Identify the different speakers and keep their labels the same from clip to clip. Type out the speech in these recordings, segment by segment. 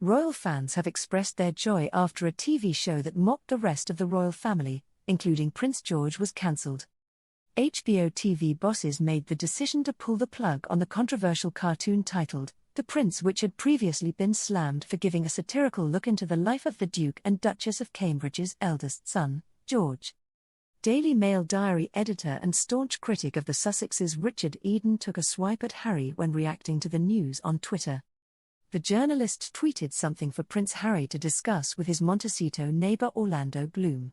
Speaker 1: Royal fans have expressed their joy after a TV show that mocked the rest of the royal family, including Prince George, was cancelled. HBO TV bosses made the decision to pull the plug on the controversial cartoon titled The Prince, which had previously been slammed for giving a satirical look into the life of the Duke and Duchess of Cambridge's eldest son, George. Daily Mail diary editor and staunch critic of the Sussexes Richard Eden took a swipe at Harry when reacting to the news on Twitter. The journalist tweeted something for Prince Harry to discuss with his Montecito neighbour Orlando Bloom.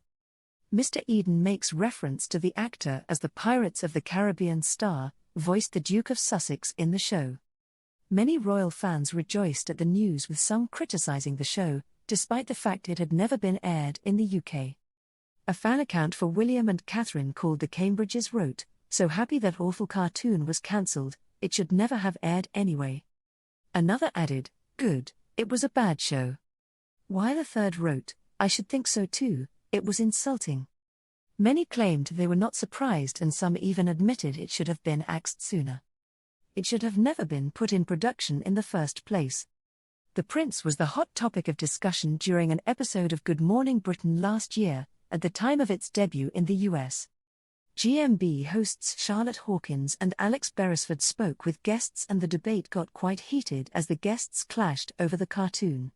Speaker 1: Mr. Eden makes reference to the actor as the Pirates of the Caribbean star, voiced the Duke of Sussex in the show. Many royal fans rejoiced at the news, with some criticising the show, despite the fact it had never been aired in the UK. A fan account for William and Catherine called the Cambridges wrote, "So happy that awful cartoon was cancelled, it should never have aired anyway." Another added, "Good, it was a bad show." While a third wrote, "I should think so too, it was insulting." Many claimed they were not surprised, and some even admitted it should have been axed sooner. It should have never been put in production in the first place. The Prince was the hot topic of discussion during an episode of Good Morning Britain last year, at the time of its debut in the US. GMB hosts Charlotte Hawkins and Alex Beresford spoke with guests, and the debate got quite heated as the guests clashed over the cartoon.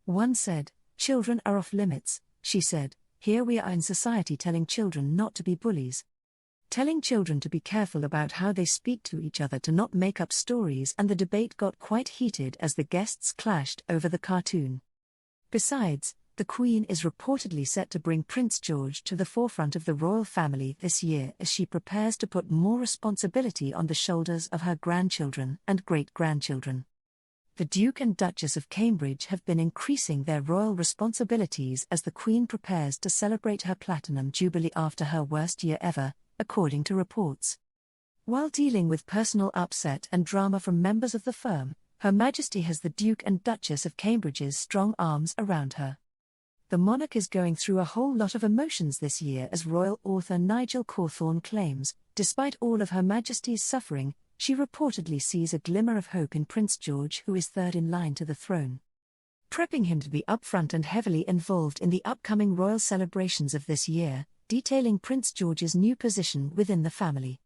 Speaker 1: One said, "Children are off limits," she said. "Here we are in society telling children not to be bullies. Telling children to be careful about how they speak to each other, to not make up stories," and the debate got quite heated as the guests clashed over the cartoon. Besides, the Queen is reportedly set to bring Prince George to the forefront of the royal family this year as she prepares to put more responsibility on the shoulders of her grandchildren and great-grandchildren. The Duke and Duchess of Cambridge have been increasing their royal responsibilities as the Queen prepares to celebrate her Platinum Jubilee after her worst year ever, according to reports. While dealing with personal upset and drama from members of the firm, Her Majesty has the Duke and Duchess of Cambridge's strong arms around her. The monarch is going through a whole lot of emotions this year, as royal author Nigel Cawthorne claims. Despite all of Her Majesty's suffering, she reportedly sees a glimmer of hope in Prince George, who is third in line to the throne, prepping him to be upfront and heavily involved in the upcoming royal celebrations of this year, detailing Prince George's new position within the family.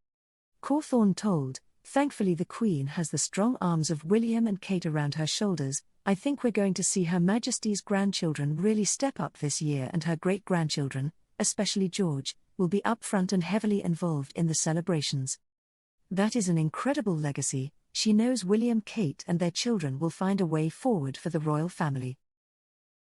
Speaker 1: Cawthorne told, "Thankfully the Queen has the strong arms of William and Kate around her shoulders. I think we're going to see Her Majesty's grandchildren really step up this year, and her great-grandchildren, especially George, will be upfront and heavily involved in the celebrations. That is an incredible legacy. She knows William, Kate and their children will find a way forward for the royal family."